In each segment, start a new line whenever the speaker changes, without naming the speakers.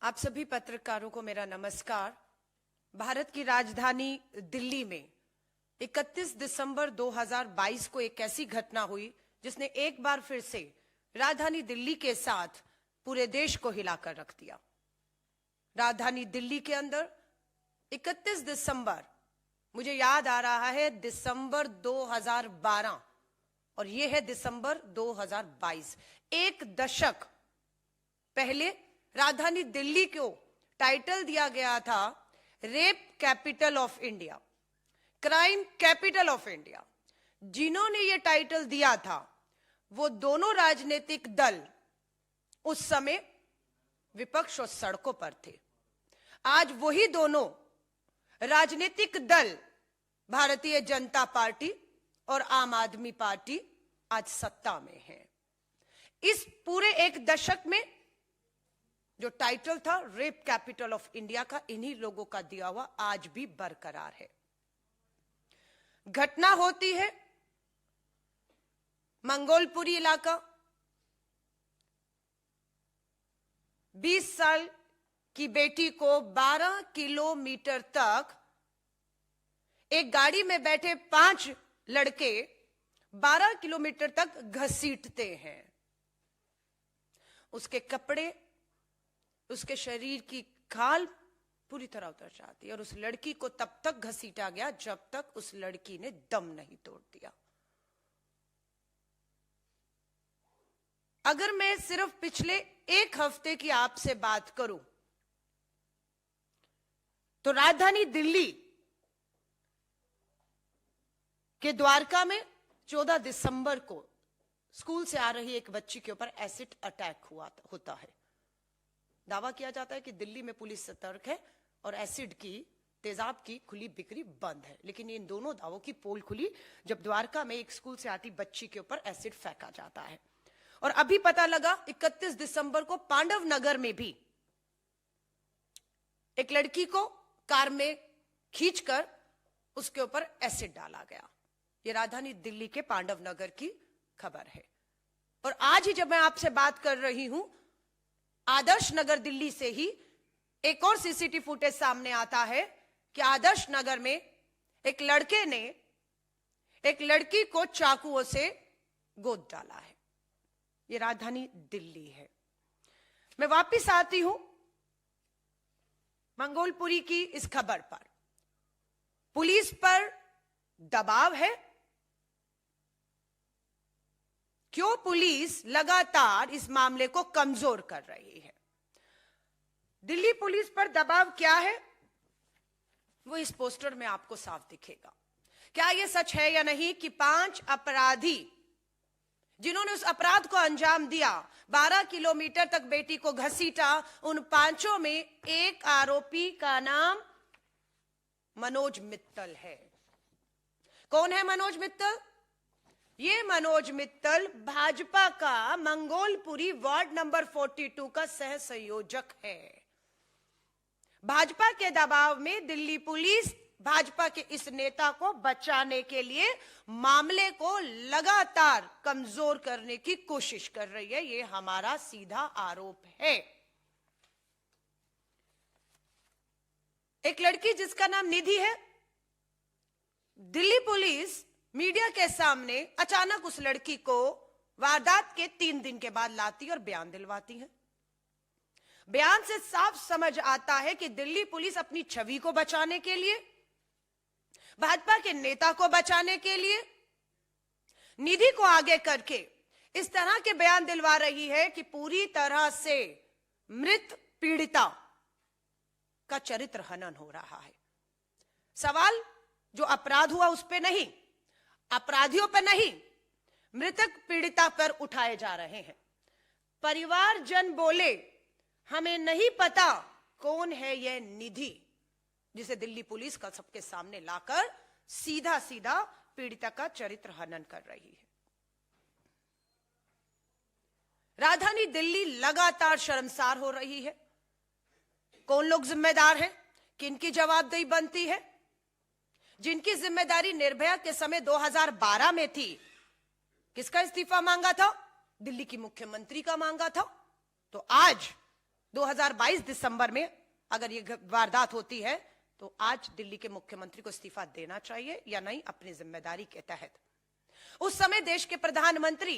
आप सभी पत्रकारों को मेरा नमस्कार। भारत की राजधानी दिल्ली में 31 दिसंबर 2022 को एक ऐसी घटना हुई जिसने एक बार फिर से राजधानी दिल्ली के साथ पूरे देश को हिलाकर रख दिया। राजधानी दिल्ली के अंदर 31 दिसंबर, मुझे याद आ रहा है, दिसंबर 2012 और यह है दिसंबर 2022। एक दशक पहले राजधानी दिल्ली को टाइटल दिया गया था rape capital of India, crime capital of India. जिन्होंने ये टाइटल दिया था वो दोनों राजनीतिक दल उस समय विपक्ष और सड़कों पर थे। आज वही दोनों राजनीतिक दल, भारतीय जनता पार्टी और आम आदमी पार्टी, आज सत्ता में है। इस पूरे एक दशक में जो टाइटल था रेप कैपिटल ऑफ इंडिया का, इन्हीं लोगों का दिया हुआ आज भी बरकरार है। घटना होती है मंगोलपुरी इलाका। 20 साल की बेटी को 12 किलोमीटर तक एक गाड़ी में बैठे 5 लड़के 12 किलोमीटर तक घसीटते हैं। उसके कपड़े, उसके शरीर की खाल पूरी तरह उतर जाती है और उस लड़की को तब तक घसीटा गया जब तक उस लड़की ने दम नहीं तोड़ दिया। अगर मैं सिर्फ पिछले एक हफ्ते की आपसे बात करूं तो राजधानी दिल्ली के द्वारका में 14 दिसंबर को स्कूल से आ रही एक बच्ची के ऊपर एसिड अटैक होता है। दावा किया जाता है कि दिल्ली में पुलिस सतर्क है और एसिड की, तेजाब की खुली बिक्री बंद है, लेकिन इन दोनों दावों की पोल खुली जब द्वारका में एक स्कूल से आती बच्ची के ऊपर एसिड फेंका जाता है। और अभी पता लगा 31 दिसंबर को पांडव नगर में भी एक लड़की को कार में खींचकर उसके ऊपर एसिड डाला गया। ये राजधानी दिल्ली के पांडव नगर की खबर है। और आज ही जब मैं आपसे बात कर रही हूं, आदर्श नगर दिल्ली से ही एक और सीसीटीवी फुटेज सामने आता है कि आदर्श नगर में एक लड़के ने एक लड़की को चाकुओं से गोद डाला है। यह राजधानी दिल्ली है। मैं वापस आती हूं मंगोलपुरी की इस खबर पर। पुलिस पर दबाव है। क्यों पुलिस लगातार इस मामले को कमजोर कर रही है? दिल्ली पुलिस पर दबाव क्या है वो इस पोस्टर में आपको साफ दिखेगा। क्या यह सच है या नहीं कि 5 अपराधी जिन्होंने उस अपराध को अंजाम दिया, 12 किलोमीटर तक बेटी को घसीटा, उन 5 में एक आरोपी का नाम मनोज मित्तल है। कौन है मनोज मित्तल? ये मनोज मित्तल भाजपा का मंगोलपुरी वार्ड नंबर 42 का सह संयोजक है। भाजपा के दबाव में दिल्ली पुलिस भाजपा के इस नेता को बचाने के लिए मामले को लगातार कमजोर करने की कोशिश कर रही है। ये हमारा सीधा आरोप है। एक लड़की जिसका नाम निधि है, दिल्ली पुलिस मीडिया के सामने अचानक उस लड़की को वारदात के 3 दिन के बाद लाती और बयान दिलवाती है। बयान से साफ समझ आता है कि दिल्ली पुलिस अपनी छवि को बचाने के लिए, भाजपा के नेता को बचाने के लिए, निधि को आगे करके इस तरह के बयान दिलवा रही है कि पूरी तरह से मृत पीड़िता का चरित्र हनन हो रहा है। सवाल जो अपराध हुआ उस पे नहीं, अपराधियों पर नहीं, मृतक पीड़िता पर उठाए जा रहे हैं। परिवारजन बोले, हमें नहीं पता कौन है यह निधि जिसे दिल्ली पुलिस का सबके सामने लाकर सीधा सीधा पीड़िता का चरित्र हनन कर रही है। राजधानी दिल्ली लगातार शर्मसार हो रही है। कौन लोग जिम्मेदार हैं? किनकी जवाबदेही बनती है? जिनकी जिम्मेदारी निर्भया के समय 2012 में थी, किसका इस्तीफा मांगा था? दिल्ली की मुख्यमंत्री का मांगा था। तो आज 2022 दिसंबर में अगर ये वारदात होती है तो आज दिल्ली के मुख्यमंत्री को इस्तीफा देना चाहिए या नहीं अपनी जिम्मेदारी के तहत। उस समय देश के प्रधानमंत्री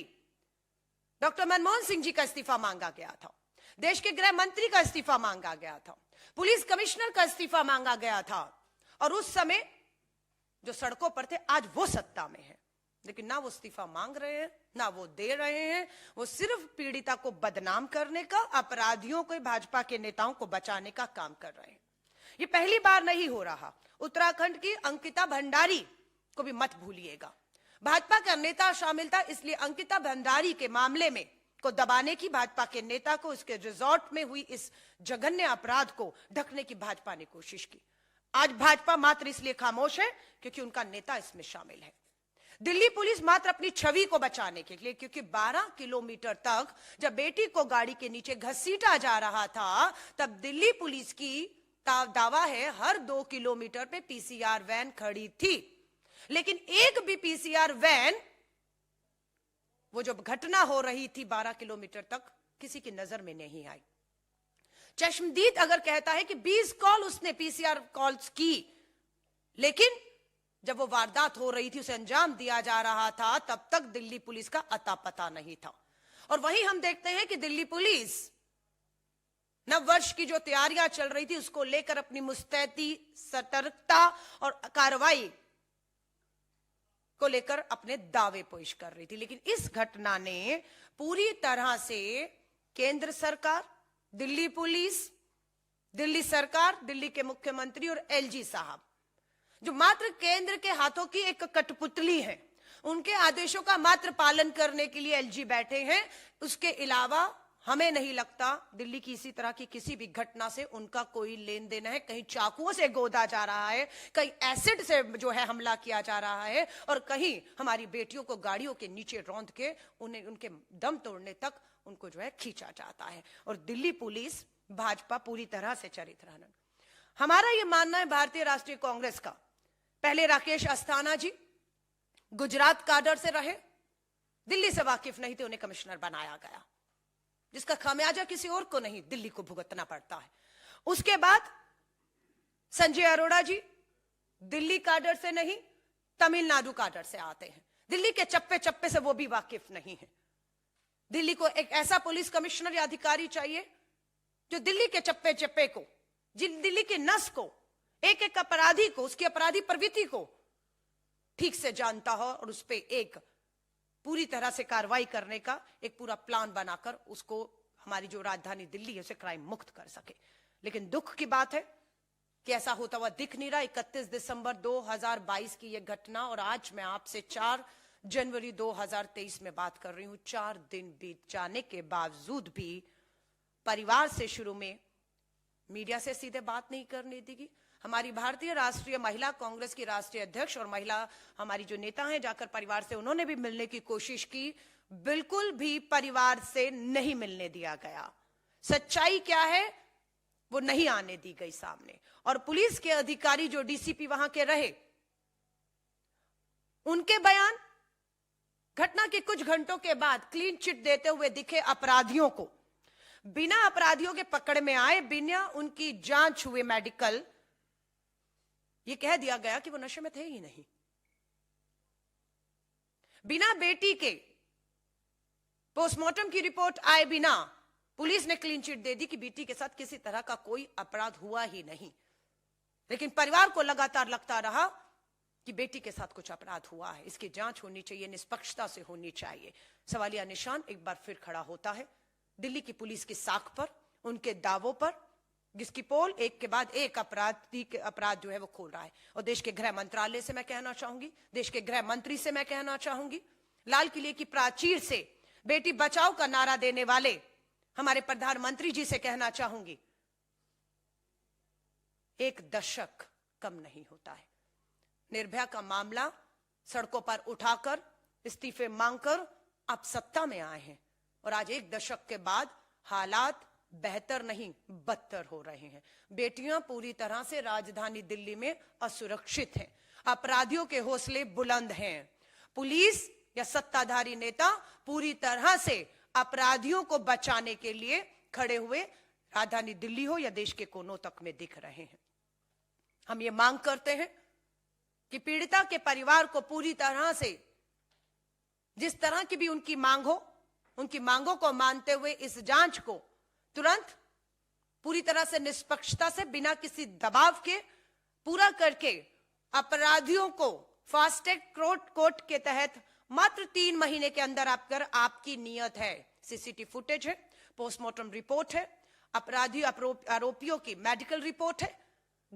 डॉक्टर मनमोहन सिंह जी का इस्तीफा मांगा गया था, देश के गृह मंत्री का इस्तीफा मांगा गया था, पुलिस कमिश्नर का इस्तीफा मांगा गया था, और उस समय जो सड़कों पर थे आज वो सत्ता में है, लेकिन ना वो इस्तीफा मांग रहे हैं ना वो दे रहे हैं। वो सिर्फ पीड़िता को बदनाम करने का, अपराधियों को, भाजपा के नेताओं को बचाने का काम कर रहे हैं। ये पहली बार नहीं हो रहा। उत्तराखंड की अंकिता भंडारी को भी मत भूलिएगा, भाजपा का नेता शामिल था, इसलिए अंकिता भंडारी के मामले में को दबाने की भाजपा के नेता को, इसके रिजॉर्ट में हुई इस जघन्य अपराध को ढकने की भाजपा ने कोशिश की। आज भाजपा मात्र इसलिए खामोश है क्योंकि उनका नेता इसमें शामिल है। दिल्ली पुलिस मात्र अपनी छवि को बचाने के लिए, क्योंकि 12 किलोमीटर तक जब बेटी को गाड़ी के नीचे घसीटा जा रहा था, तब दिल्ली पुलिस की दावा है हर 2 किलोमीटर पे पीसीआर वैन खड़ी थी, लेकिन एक भी पीसीआर वैन, वो जो घटना हो रही थी 12 किलोमीटर तक, किसी की नजर में नहीं आई। चश्मदीद अगर कहता है कि 20 कॉल उसने पीसीआर कॉल्स की, लेकिन जब वो वारदात हो रही थी, उसे अंजाम दिया जा रहा था, तब तक दिल्ली पुलिस का अता पता नहीं था। और वहीं हम देखते हैं कि दिल्ली पुलिस नववर्ष की जो तैयारियां चल रही थी उसको लेकर अपनी मुस्तैदी, सतर्कता और कार्रवाई को लेकर अपने दावे पेश कर रही थी। लेकिन इस घटना ने पूरी तरह से केंद्र सरकार, दिल्ली पुलिस, दिल्ली सरकार, दिल्ली के मुख्यमंत्री और एलजी साहब, जो मात्र केंद्र के हाथों की एक कठपुतली है, उनके आदेशों का मात्र पालन करने के लिए एलजी बैठे हैं। उसके अलावा हमें नहीं लगता दिल्ली की इसी तरह की किसी भी घटना से उनका कोई लेन देन है। कहीं चाकुओं से गोदा जा रहा है, कहीं एसिड से जो है हमला किया जा रहा है, और कहीं हमारी बेटियों को गाड़ियों के नीचे रौंद के उन्हें उनके दम तोड़ने तक उनको जो है खींचा जाता है। और दिल्ली पुलिस, भाजपा पूरी तरह से चरित्रहीन। हमारा यह मानना है, भारतीय राष्ट्रीय कांग्रेस का, पहले राकेश अस्थाना जी गुजरात काडर से रहे, दिल्ली से वाकिफ नहीं थे, उन्हें कमिश्नर बनाया गया, जिसका खामियाजा किसी और को नहीं, दिल्ली को भुगतना पड़ता है। उसके बाद संजय अरोड़ा जी दिल्ली काडर से नहीं, तमिलनाडु काडर से आते हैं, दिल्ली के चप्पे चप्पे से वो भी वाकिफ नहीं है। दिल्ली को एक ऐसा पुलिस कमिश्नर या अधिकारी चाहिए जो दिल्ली के चप्पे चप्पे को, दिल्ली की नस को, एक एक अपराधी को, उसकी अपराधी प्रवृत्ति को ठीक से जानता हो और उस पर एक पूरी तरह से कार्रवाई करने का एक पूरा प्लान बनाकर उसको, हमारी जो राजधानी दिल्ली है, उसे क्राइम मुक्त कर सके। लेकिन दुख की बात है कि ऐसा होता हुआ दिख नहीं रहा। 31 दिसंबर 2022 की यह घटना, और आज मैं आपसे 4 जनवरी 2023 में बात कर रही हूं। 4 दिन बीत जाने के बावजूद भी परिवार से शुरू में मीडिया से सीधे बात नहीं करने देगी। हमारी भारतीय राष्ट्रीय महिला कांग्रेस की राष्ट्रीय अध्यक्ष और महिला हमारी जो नेता हैं, जाकर परिवार से उन्होंने भी मिलने की कोशिश की, बिल्कुल भी परिवार से नहीं मिलने दिया गया। सच्चाई क्या है वो नहीं आने दी गई सामने। और पुलिस के अधिकारी जो डीसीपी वहां के रहे, उनके बयान घटना के कुछ घंटों के बाद क्लीन चिट देते हुए दिखे अपराधियों को, बिना अपराधियों के पकड़ में आए, बिना उनकी जांच हुए मेडिकल, ये कह दिया गया कि वो नशे में थे ही नहीं। बिना बेटी के पोस्टमार्टम की रिपोर्ट आए बिना पुलिस ने क्लीन चिट दे दी कि बेटी के साथ किसी तरह का कोई अपराध हुआ ही नहीं। लेकिन परिवार को लगातार लगता रहा कि बेटी के साथ कुछ अपराध हुआ है, इसकी जांच होनी चाहिए, निष्पक्षता से होनी चाहिए। सवालिया निशान एक बार फिर खड़ा होता है दिल्ली की पुलिस की साख पर, उनके दावों पर, जिसकी पोल एक के बाद एक अपराध जो है वो खोल रहा है। और देश के गृह मंत्रालय से मैं कहना चाहूंगी, देश के गृह मंत्री से मैं कहना चाहूंगी, लाल किले की प्राचीर से बेटी बचाओ का नारा देने वाले हमारे प्रधानमंत्री जी से कहना चाहूंगी, 1 दशक कम नहीं होता है। निर्भया का मामला सड़कों पर उठाकर, इस्तीफे मांगकर आप सत्ता में आए हैं, और आज 1 दशक के बाद हालात बेहतर नहीं बदतर हो रहे हैं। बेटियां पूरी तरह से राजधानी दिल्ली में असुरक्षित हैं, अपराधियों के हौसले बुलंद हैं। पुलिस या सत्ताधारी नेता पूरी तरह से अपराधियों को बचाने के लिए खड़े हुए राजधानी दिल्ली हो या देश के कोनों तक में दिख रहे हैं। हम ये मांग करते हैं कि पीड़िता के परिवार को पूरी तरह से, जिस तरह की भी उनकी मांग हो, उनकी मांगों को मानते हुए इस जांच को तुरंत पूरी तरह से निष्पक्षता से, बिना किसी दबाव के पूरा करके अपराधियों को फास्ट ट्रैक कोर्ट के तहत मात्र 3 महीने के अंदर अगर आपकी नियत है, सीसीटीवी फुटेज है, पोस्टमार्टम रिपोर्ट है, अपराधी आरोपियों की मेडिकल रिपोर्ट है,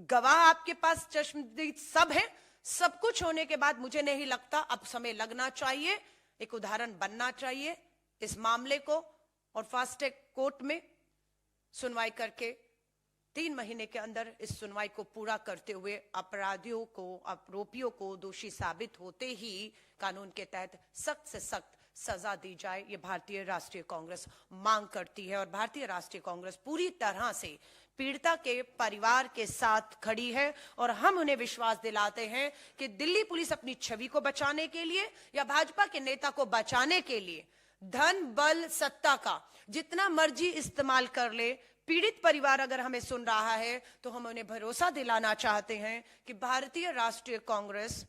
गवाह आपके पास चश्मदीद सब है, सब कुछ होने के बाद मुझे नहीं लगता अब समय लगना चाहिए, एक उदाहरण बनना चाहिए इस मामले को और फास्ट ट्रैक कोर्ट में सुनवाई करके 3 महीने के अंदर इस सुनवाई को पूरा करते हुए अपराधियों को, आरोपियों को दोषी साबित होते ही कानून के तहत सख्त से सख्त सजा दी जाए, ये भारतीय राष्ट्रीय कांग्रेस मांग करती है। और भारतीय राष्ट्रीय कांग्रेस पूरी तरह से पीड़िता के परिवार के साथ खड़ी है और हम उन्हें विश्वास दिलाते हैं कि दिल्ली पुलिस अपनी छवि को बचाने के लिए या भाजपा के नेता को बचाने के लिए धन, बल, सत्ता का जितना मर्जी इस्तेमाल कर ले, पीड़ित परिवार अगर हमें सुन रहा है तो हम उन्हें भरोसा दिलाना चाहते हैं कि भारतीय राष्ट्रीय कांग्रेस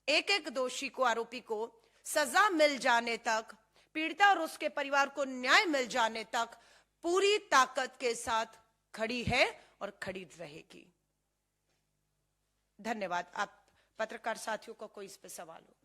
एक एक दोषी को, आरोपी को सजा मिल जाने तक, पीड़िता और उसके परिवार को न्याय मिल जाने तक पूरी ताकत के साथ खड़ी है और खड़ी रहेगी। धन्यवाद। आप पत्रकार साथियों को कोई इस पे सवाल हो?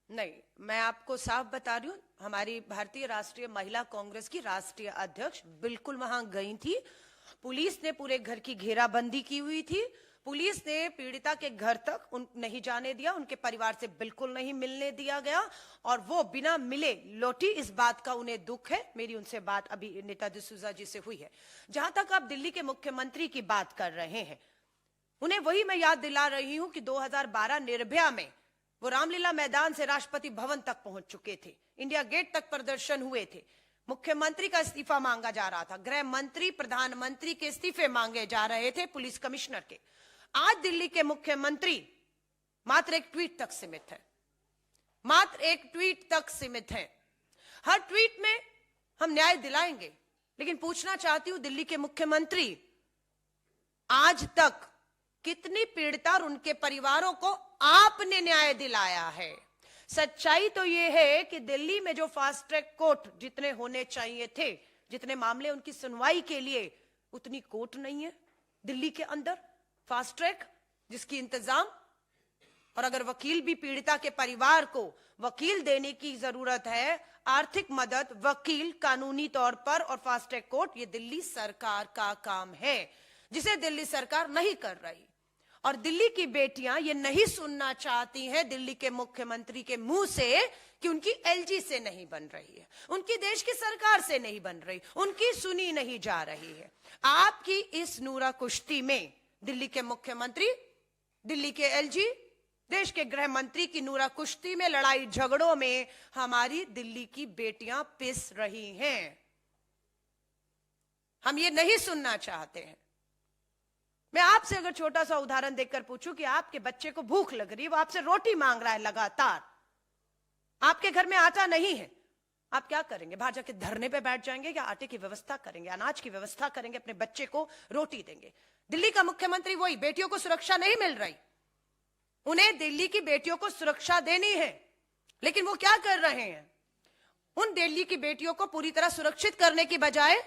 नहीं, मैं आपको साफ बता रही हूं, हमारी भारतीय राष्ट्रीय महिला कांग्रेस की राष्ट्रीय अध्यक्ष बिल्कुल वहां गई थी। पुलिस ने पूरे घर की घेराबंदी की हुई थी। पुलिस ने पीड़िता के घर तक नहीं जाने दिया, उनके परिवार से बिल्कुल नहीं मिलने दिया गया और वो बिना मिले लौटी। इस बात का उन्हें दुख है। मेरी उनसे बात अभी नेता डिसूजा जी से हुई है। जहां तक आप दिल्ली के मुख्यमंत्री की बात कर रहे हैं, उन्हें वही मैं याद दिला रही हूं कि 2012 निर्भया में वो रामलीला मैदान से राष्ट्रपति भवन तक पहुंच चुके थे, इंडिया गेट तक प्रदर्शन हुए थे, मुख्यमंत्री का इस्तीफा मांगा जा रहा था, गृह मंत्री, प्रधानमंत्री के इस्तीफे मांगे जा रहे थे, पुलिस कमिश्नर के। आज दिल्ली के मुख्यमंत्री मात्र एक ट्वीट तक सीमित है, मात्र एक ट्वीट तक सीमित है। हर ट्वीट में हम न्याय दिलाएंगे, लेकिन पूछना चाहती हूं दिल्ली के मुख्यमंत्री, आज तक कितनी पीड़िता और उनके परिवारों को आपने न्याय दिलाया है? सच्चाई तो यह है कि दिल्ली में जो फास्ट ट्रैक कोर्ट जितने होने चाहिए थे, जितने मामले उनकी सुनवाई के लिए, उतनी कोर्ट नहीं है दिल्ली के अंदर फास्ट ट्रैक जिसकी इंतजाम। और अगर वकील भी पीड़िता के परिवार को वकील देने की जरूरत है, आर्थिक मदद, वकील, कानूनी तौर पर और फास्ट ट्रैक कोर्ट, ये दिल्ली सरकार का काम है जिसे दिल्ली सरकार नहीं कर रही। और दिल्ली की बेटियां ये नहीं सुनना चाहती हैं दिल्ली के मुख्यमंत्री के मुंह से कि उनकी एलजी से नहीं बन रही है, उनकी देश की सरकार से नहीं बन रही, उनकी सुनी नहीं जा रही है। आपकी इस नूरा कुश्ती में दिल्ली के मुख्यमंत्री, दिल्ली के एलजी, देश के गृह मंत्री की नूरा कुश्ती में, लड़ाई झगड़ों में हमारी दिल्ली की बेटियां पिस रही हैं। हम ये नहीं सुनना चाहते हैं। मैं आपसे अगर छोटा सा उदाहरण देकर पूछूं कि आपके बच्चे को भूख लग रही है, वो आपसे रोटी मांग रहा है लगातार, आपके घर में आटा नहीं है, आप क्या करेंगे? बाहर जाके धरने पे बैठ जाएंगे या आटे की व्यवस्था करेंगे, अनाज की व्यवस्था करेंगे, अपने बच्चे को रोटी देंगे? दिल्ली का मुख्यमंत्री वही, बेटियों को सुरक्षा नहीं मिल रही, उन्हें दिल्ली की बेटियों को सुरक्षा देनी है, लेकिन वो क्या कर रहे हैं? उन दिल्ली की बेटियों को पूरी तरह सुरक्षित करने की बजाय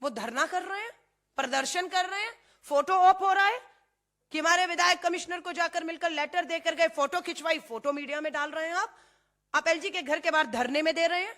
वो धरना कर रहे हैं, प्रदर्शन कर रहे हैं, फोटो ऑफ हो रहा है कि हमारे विधायक कमिश्नर को जाकर मिलकर लेटर देकर गए, फोटो खिंचवाई, फोटो मीडिया में डाल रहे हैं। आप एलजी के घर के बाहर धरने में दे रहे हैं।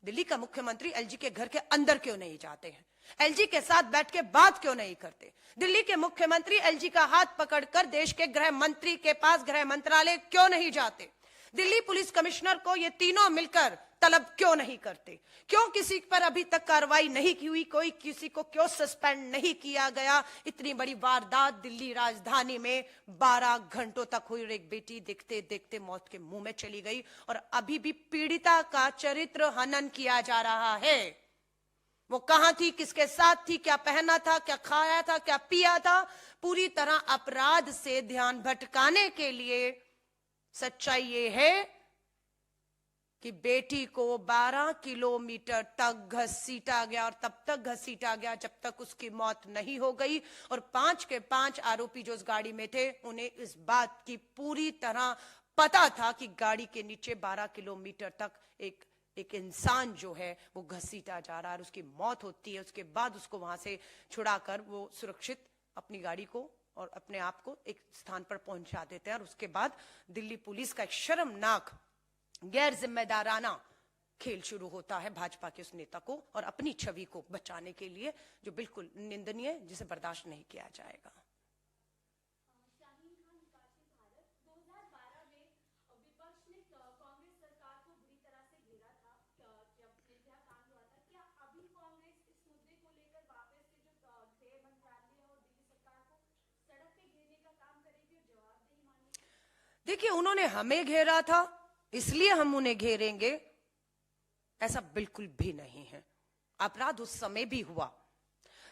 दिल्ली का मुख्यमंत्री एलजी के घर के अंदर क्यों नहीं जाते हैं? एलजी के साथ बैठ के बात क्यों नहीं करते? दिल्ली के मुख्यमंत्री एलजी का हाथ पकड़कर देश के गृह मंत्री के पास गृह मंत्रालय क्यों नहीं जाते? दिल्ली पुलिस कमिश्नर को ये तीनों मिलकर तलब क्यों नहीं करते? क्यों किसी पर अभी तक कार्रवाई नहीं की हुई? कोई किसी को क्यों सस्पेंड नहीं किया गया? इतनी बड़ी वारदात दिल्ली राजधानी में 12 घंटों तक हुई और एक बेटी देखते देखते मौत के मुंह में चली गई और अभी भी पीड़िता का चरित्र हनन किया जा रहा है। वो कहां थी, किसके साथ थी, क्या पहना था, क्या खाया था, क्या पिया था? पूरी तरह अपराध से ध्यान भटकाने के लिए सच्चाई ये है कि बेटी को 12 किलोमीटर तक घसीटा गया और तब तक घसीटा गया जब तक उसकी मौत नहीं हो गई। और 5 के 5 आरोपी जो उस गाड़ी में थे, उन्हें इस बात की पूरी तरह पता था कि गाड़ी के नीचे 12 किलोमीटर तक एक इंसान जो है वो घसीटा जा रहा है और उसकी मौत होती है। उसके बाद उसको वहां से छुड़ाकर वो सुरक्षित अपनी गाड़ी को और अपने आप को एक स्थान पर पहुंचा देते हैं। और उसके बाद दिल्ली पुलिस का एक शर्मनाक गैर जिम्मेदाराना खेल शुरू होता है भाजपा के उस नेता को और अपनी छवि को बचाने के लिए, जो बिल्कुल निंदनीय है, जिसे बर्दाश्त नहीं किया जाएगा। देखिए, उन्होंने हमें घेरा था इसलिए हम उन्हें घेरेंगे, ऐसा बिल्कुल भी नहीं है। अपराध उस समय भी हुआ,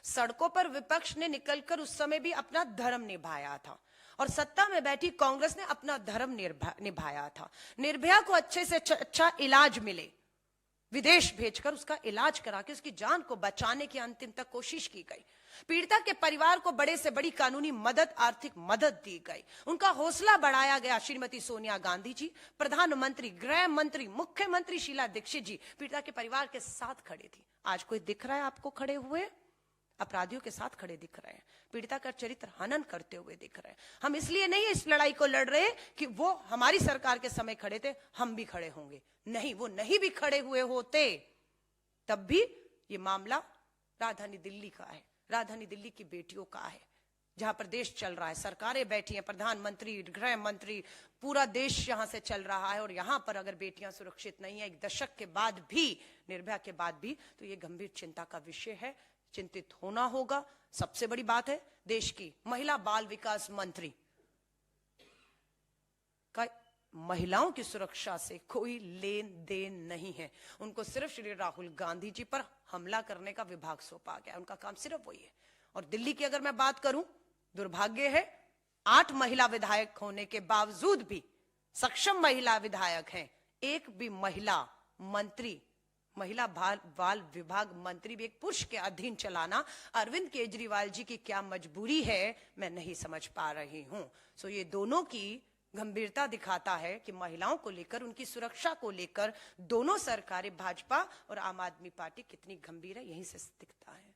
सड़कों पर विपक्ष ने निकलकर उस समय भी अपना धर्म निभाया था और सत्ता में बैठी कांग्रेस ने अपना धर्म निभाया था। निर्भया को अच्छे से अच्छा इलाज मिले, विदेश भेजकर उसका इलाज करा के उसकी जान को बचाने की अंतिम तक कोशिश की गई। पीड़िता के परिवार को बड़े से बड़ी कानूनी मदद, आर्थिक मदद दी गई। उनका हौसला बढ़ाया गया। श्रीमती सोनिया गांधी जी, प्रधानमंत्री, गृह मंत्री, मुख्यमंत्री शीला दीक्षित जी पीड़िता के परिवार के साथ खड़े थी। आज कोई दिख रहा है आपको खड़े हुए? अपराधियों के साथ खड़े दिख रहे हैं, पीड़िता का चरित्र हनन करते हुए दिख रहे हैं। हम इसलिए नहीं इस लड़ाई को लड़ रहे कि वो हमारी सरकार के समय खड़े थे, हम भी खड़े होंगे। नहीं, वो नहीं भी खड़े हुए होते तब भी ये मामला राजधानी दिल्ली का है, राजधानी दिल्ली की बेटियों का है, जहां पर देश चल रहा है, सरकारें बैठी हैं, प्रधानमंत्री, गृह मंत्री, पूरा देश यहां से चल रहा है। और यहां पर अगर बेटियां सुरक्षित नहीं है, एक दशक के बाद भी, निर्भया के बाद भी, तो ये गंभीर चिंता का विषय है। चिंतित होना होगा। सबसे बड़ी बात है, देश की महिला बाल विकास मंत्री का महिलाओं की सुरक्षा से कोई लेन देन नहीं है। उनको सिर्फ श्री राहुल गांधी जी पर हमला करने का विभाग सौंपा गया, उनका काम सिर्फ वही है। और दिल्ली की अगर मैं बात करूं, दुर्भाग्य है 8 महिला विधायक होने के बावजूद भी, सक्षम महिला विधायक हैं, एक भी महिला मंत्री, महिला बाल विभाग मंत्री भी एक पुरुष के अधीन चलाना अरविंद केजरीवाल जी की क्या मजबूरी है, मैं नहीं समझ पा रही हूं। सो ये दोनों की गंभीरता दिखाता है कि महिलाओं को लेकर, उनकी सुरक्षा को लेकर दोनों सरकारें, भाजपा और आम आदमी पार्टी, कितनी गंभीर है, यहीं से दिखता है।